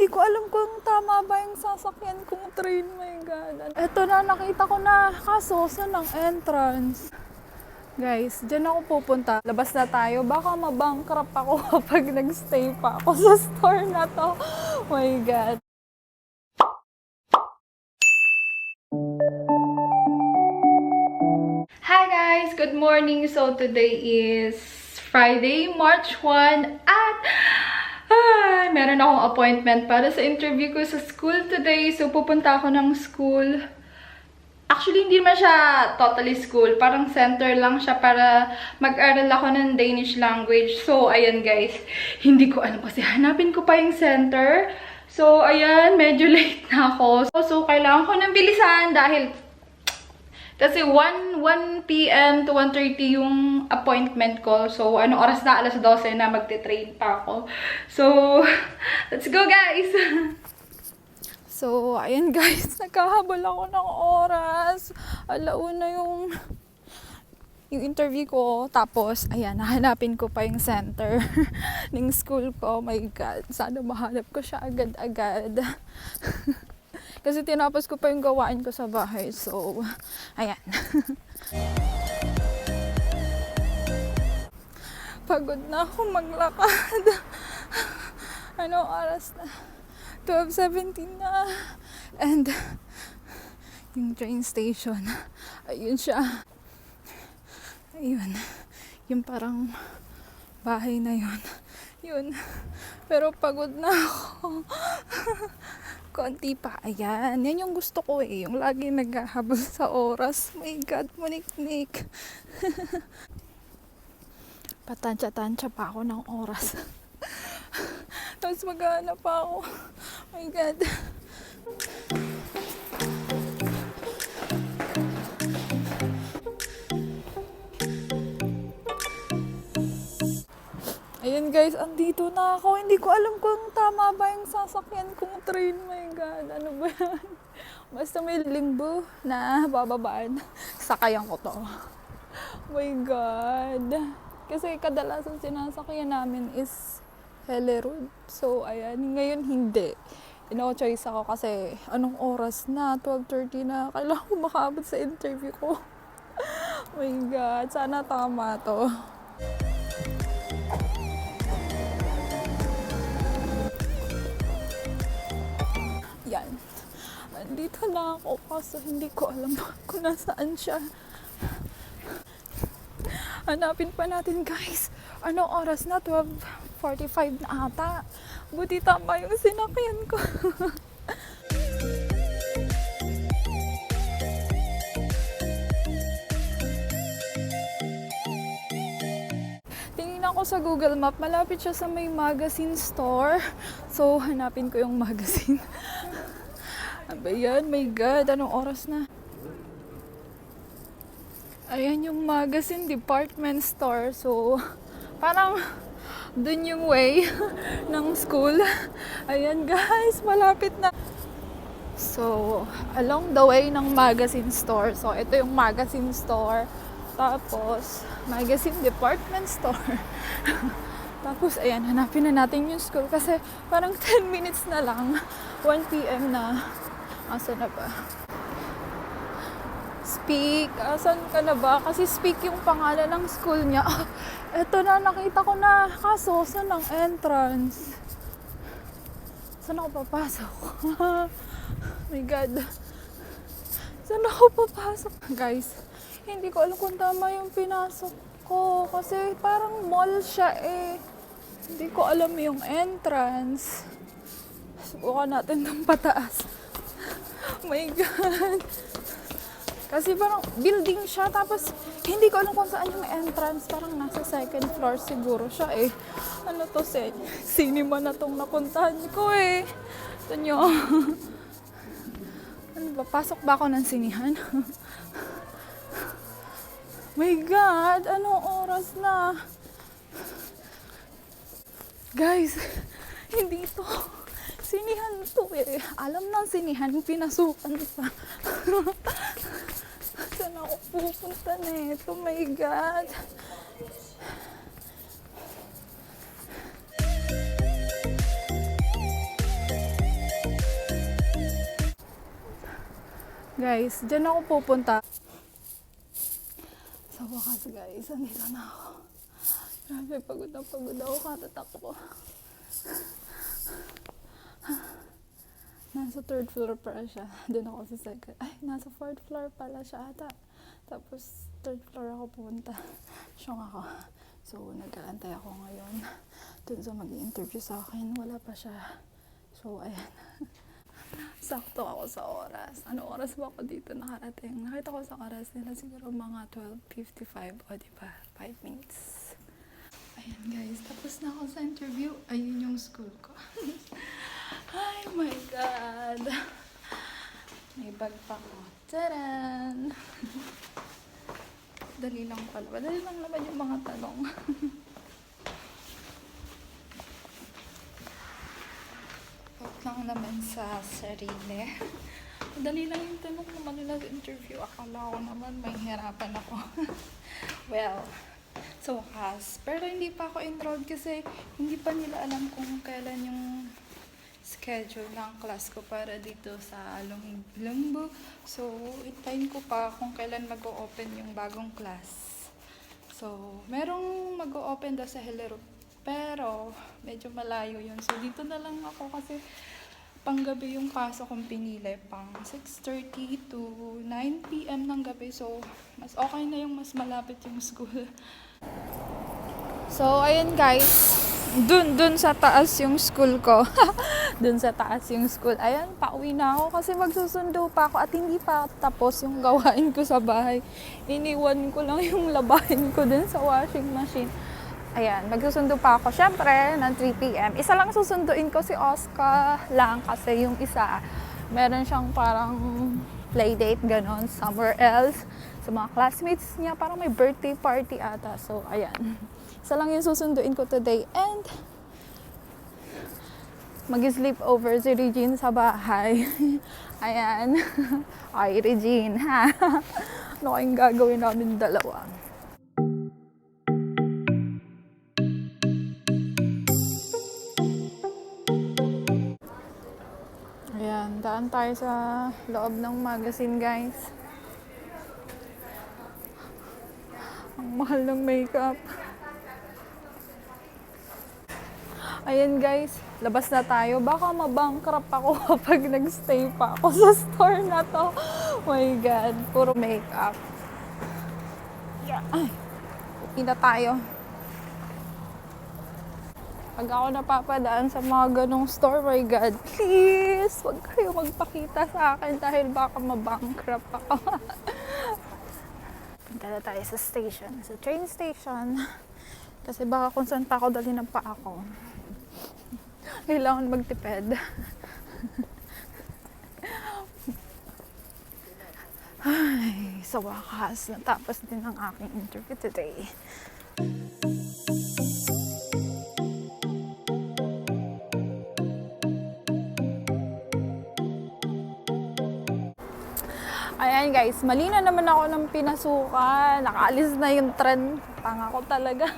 Hindi ko alam kung tama ba yung sasakyan kong train. My God. Eto na, nakita ko na. Kaso, saan ang entrance? Guys, dyan ako pupunta. Labas na tayo. Baka mabankrupt ako kapag nagstay pa ako sa store na to. My God. Hi guys! Good morning! So today is Friday, March 1 at meron akong appointment para sa interview ko sa school today. So pupunta ako ng school. Actually, hindi naman siya totally school. Parang center lang siya para mag-aral ako ng Danish language. So, ayan guys. Hindi ko alam kasi hanapin ko pa yung center. So, ayan. Medyo late na ako. So kailangan ko ng bilisan dahil kasi 1 p.m. to 1:30 yung appointment ko. So, anong oras na? Alas 12 na magte-train pa ako. So, let's go guys! So, ayan guys. Nagkahabol ako ng oras. Alauna yung interview ko. Tapos, ayan, nahanapin ko pa yung center ng school ko. Oh my God. Sana mahanap ko siya agad-agad. Kasi tinapos ko pa yung gawain ko sa bahay. So, ayan. Pagod na ako maglakad. Anong oras na? 12:17 na. And, yung train station. Ayun siya. Ayun. Yung parang bahay na yun. Yun. Pero pagod na ako. Konti pa. Ayan. Yan yung gusto ko eh. Yung lagi naghahabol sa oras. My God, manik-nik. Patansya-tansya pa ako ng oras. Tapos maghahanap pa ako. My God. Ayan guys, andito na ako. Hindi ko alam kung tama ba yung sasakyan kong train. My God, ano ba yan? Basta may limbo na bababaan. Sakayan ko to. My God. Kasi kadalasan sinasakyan namin is Hellerud. So, ayan. Ngayon, hindi. Choice ako kasi anong oras na? 12:30 na. Kailangan ko makaabot sa interview ko. My God. Sana tama to. Yan. Andito na ako kaso hindi ko alam kung nasaan siya. Hanapin pa natin guys. Anong oras na? 12:45 na ata. Buti tama yung sinakyan ko. Tingin ako sa Google Map. Malapit siya sa may magazine store. So, hanapin ko yung magazine. Aba yan, my God. Anong oras na? Ayan yung magazine department store. So, parang dun yung way ng school. Ayan guys, malapit na. So, along the way ng magazine store. So, ito yung magazine store. Tapos, magazine department store. Tapos, ayan, hanapin na natin yung school. Kasi parang 10 minutes na lang. 1 p.m. na. Asan na ba? Speak. Asan ka na ba? Kasi Speak yung pangalan ng school niya. Eto na, nakita ko na. Kaso, saan ang entrance? Saan ako papasok? My God. Saan ako papasok? Guys, hindi ko alam kung tama yung pinasok ko. Kasi parang mall siya eh. Hindi ko alam yung entrance. Subukan natin ng pataas. Oh my God. Kasi parang building siya, tapos hindi ko alam kung saan yung entrance. Parang nasa second floor siguro siya eh. Ano to, cinema na tong napuntahan ko eh. Ito nyo. Ano ba, pasok ba ako ng sinihan? My God, anong oras na? Guys, hindi to. Sinihan to eh. Alam ng sinihan, pinasukan pa. Saan ako pupunta nito? Oh my God. Guys, dyan ako pupunta. Sa wakas guys, andito na ako. Grabe, pagod ako katatakbo. Nasa third floor pa siya. Doon ako sa second. Ay, nasa fourth floor pala siya ata. Tapos third floor ako pupunta. Siyang ako. So, nag-aantay ako ngayon. Doon sa mag-i-interview sa akin. Wala pa siya. So, ayan. Sakto ako sa oras. Ano oras ba ako dito nakarating? Nakita ko sa oras nila siguro mga 12:55. O, diba? 5 minutes. Ayan guys, tapos na ako sa interview. Ayun yung school ko. Ay my God! May bag pa ko. Taran! Dali lang pala. Dali lang naman yung mga tanong. Huwag lang naman sa sarili. Dali lang yung tanong naman nila sa interview. Akala ko naman may hirapan ako. Well, sa wakas. Pero hindi pa ako enrolled kasi hindi pa nila alam kung kailan yung schedule ng class ko para dito sa Lungbo. So, itayin ko pa kung kailan mag-o-open yung bagong class. So, merong mag-o-open daw sa Hilero. Pero, medyo malayo yun. So, dito na lang ako kasi panggabi yung pasok kong pinili. Pang 6:30 to 9 p.m. ng gabi. So, mas okay na yung mas malapit yung school. So, ayun guys. Dun sa taas yung school ko. Dun sa taas yung school. Ayan, pauwi na ako kasi magsusundo pa ako at hindi pa tapos yung gawain ko sa bahay. Iniwan ko lang yung labahin ko dun sa washing machine. Ayan, magsusundo pa ako. Siyempre, ng 3 p.m. Isa lang susunduin ko si Oscar lang kasi yung isa, meron siyang parang playdate, ganon, somewhere else. Sa mga classmates niya, parang may birthday party ata. So, ayan. Isa lang yung susunduin ko today. And, mag-sleep over si Regine sa bahay. Ayan. Ay, Regine, ha? Ano kayong gagawin namin dalawa? Ayan, daan tayo sa loob ng magazine, guys. Ang mahal ng makeup. Ayan guys, labas na tayo. Baka mabankrupt ako kapag nagstay pa ako sa store na to. Oh my God, puro makeup. Yeah. Ay, uwi na tayo. Pag ako napapadaan sa mga ganong store, my God, please, huwag kayo magpakita sa akin dahil baka mabankrupt ako. Punta na tayo sa station, sa train station. Kasi baka kung saan pa ako dalhin pa ako. Kailangan magtipid. Ay, sa wakas, natapos din ang aking interview today. Ayan guys, mali na naman ako ng pinasukan. Nakaalis na yung tren. Tanga ko talaga.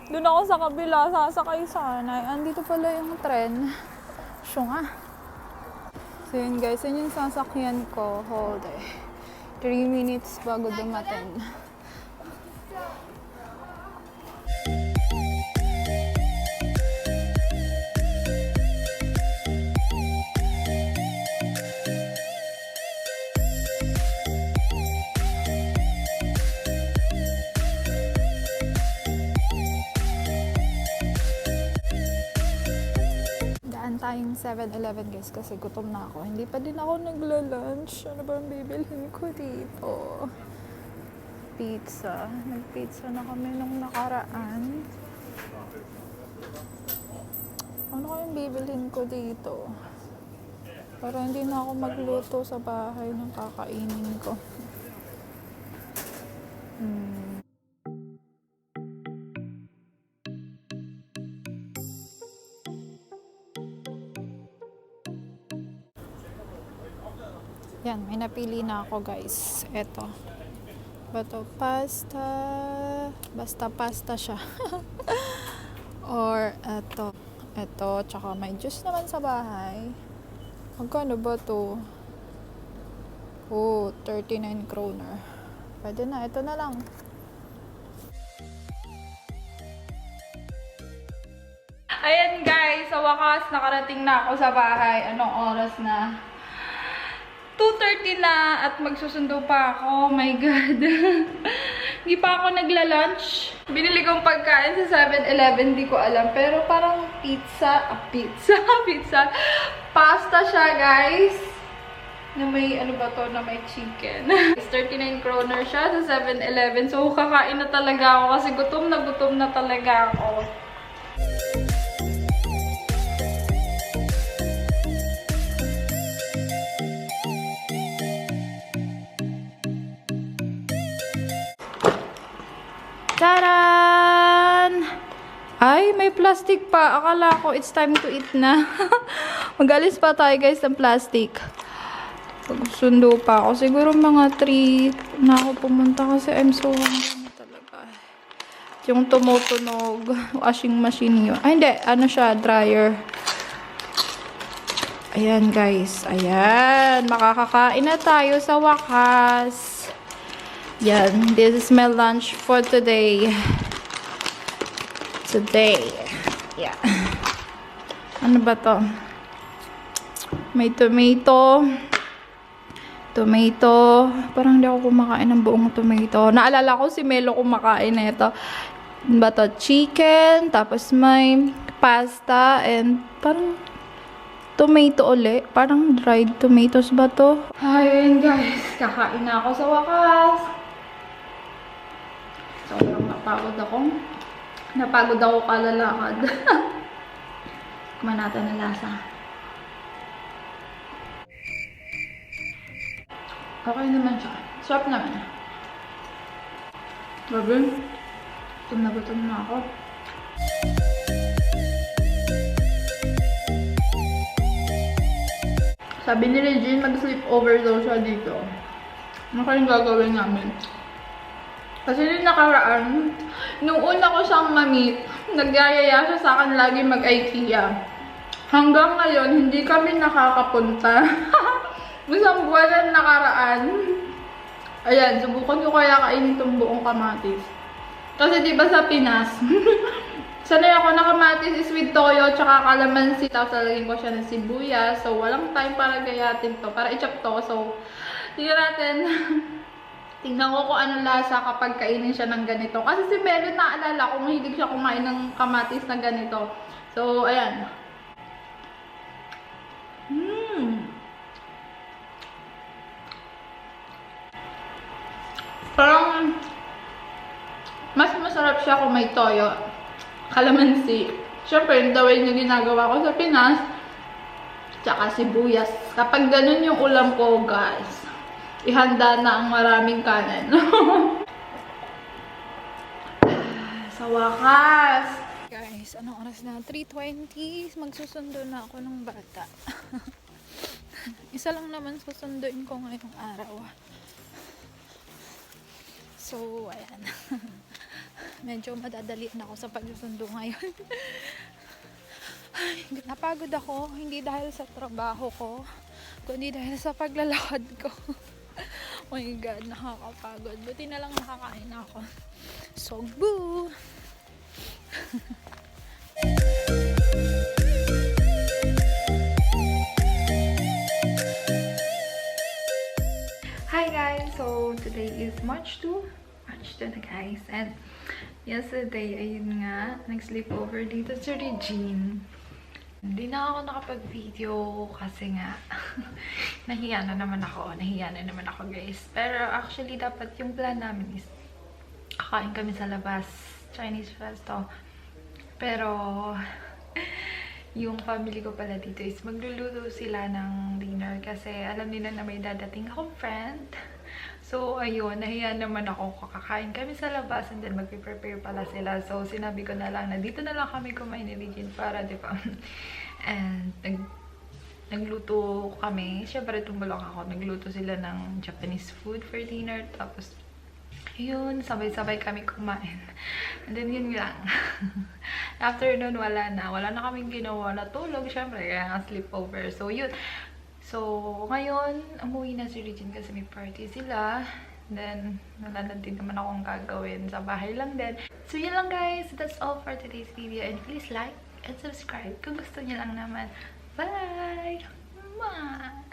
Doon ako sa kabila, sasakay sana. Andito pala yung tren. Syunga. So yun guys, yun yung sasakyan ko. Hold eh. 3 minutes bago dumating. Tayong 7-Eleven guys kasi gutom na ako. Hindi pa din ako nagla-lunch. Ano ba ang bibilhin ko dito? Pizza. Nag-pizza na kami nung nakaraan. Ano kayong bibilhin ko dito? Para hindi na ako magluto sa bahay ng kakainin ko. Yan, may napili na ako guys. Eto. Bato pasta. Basta pasta siya. Or eto. Eto, tsaka may juice naman sa bahay. Magkano ba to? Oh, 39 kroner. Pwede na, ito na lang. Ayan guys, sa wakas, nakarating na ako sa bahay. Anong oras na? 2:30 na at magsusundo pa ako. Oh my God. Hindi pa ako nagla-lunch. Binili kong pagkain sa 7-Eleven, di ko alam. Pero parang pizza. Pizza. Pasta siya, guys. Na may, ano ba to, na may chicken. 39 kroner siya sa 7-Eleven. So, kakain na talaga ako kasi gutom na talaga ako. Taran! Ay, may plastic pa. Akala ko it's time to eat na. Mag-alis pa tayo guys ng plastic. Pagsundo pa ako. Siguro mga 3 na ako pumunta kasi I'm so hungry na talaga. Yung tumutunog. Washing machine yun. Ay, hindi. Ano siya? Dryer. Ayan guys. Ayan. Makakakain na tayo sa wakas. Yan, this is my lunch for today. Yeah. Ano ba to? May tomato. Parang hindi ako kumakain ng buong tomato. Naalala ko si Melo kumakain na ito. Ano ba to? Chicken. Tapos may pasta. And parang tomato uli. Parang dried tomatoes ba to? Ayun guys. Kakain na ako sa wakas. Sobrang napagod ako kalalakad. Kumain natin na lasa. Okay naman siya. Sarap naman. Grabe. Gutom na ako. Sabi ni Regine, mag-sleepover daw siya dito. Ano kayong gagawin namin? Kasi yung nakaraan, nung una ko siyang ma-meet, nagyayaya siya sa akin lagi mag-IKEA. Hanggang ngayon, hindi kami nakakapunta. Isang buwan na nakaraan. Ayan, subukan ko kaya kainin itong buong kamatis. Kasi diba sa Pinas, sanay ako na kamatis is with toyo, tsaka kalamansi, tapos lalagyan ko siya ng sibuyas. So, walang time para gayatin to, para i-chop to. So, tingnan natin. Tingnan ko kung ano lasa kapag kainin siya ng ganito. Kasi si Melo, naalala ko, mahilig siya kumain ng kamatis na ganito. So, ayan. Parang, mas masarap siya kung may toyo, kalamansi. Siyempre, the way na ginagawa ko sa Pinas, tsaka sibuyas. Kapag ganun yung ulam ko, guys, ihanda na ang maraming kanin. Sa wakas! Guys, anong oras na? 3:20. Magsusundo na ako ng bata. Isa lang naman susunduin ko ngayong araw. So, ayan. Medyo madadalian ako sa pagsusundo ngayon. Ay, napagod ako. Hindi dahil sa trabaho ko, kundi dahil sa paglalakad ko. Oh my God, nakakapagod. Buti na lang nakakain ako. Sogbu! Hi guys! So, today is March 2 na guys. And yesterday, ayun nga, nag-sleepover dito si Regine. Hindi na ako nakapag-video kasi nga nahiya na naman ako guys. Pero actually dapat yung plan namin is kakain kami sa labas, Chinese resto. Pero yung family ko pala dito is magluluto sila ng dinner kasi alam nila na may dadating akong friend. So ayun, nahiya naman ako, kakain kami sa labas and then magpe-prepare pala sila. So sinabi ko na lang na dito na lang kami kumain ni Regine para, di ba? And nagluto kami. Siyempre tumulong ako. Nagluto sila ng Japanese food for dinner. Tapos yun, sabay-sabay kami kumain. And then yun lang. After nun, wala na kaming ginawa. Natulog, syempre, kaya nga sleepover. So yun, So, ngayon, umuwi na si Regine kasi may party sila. Then, wala na din naman akong gagawin. Sa bahay lang din. So, yun lang guys. That's all for today's video. And please like and subscribe kung gusto niyo lang naman. Bye! Mwah!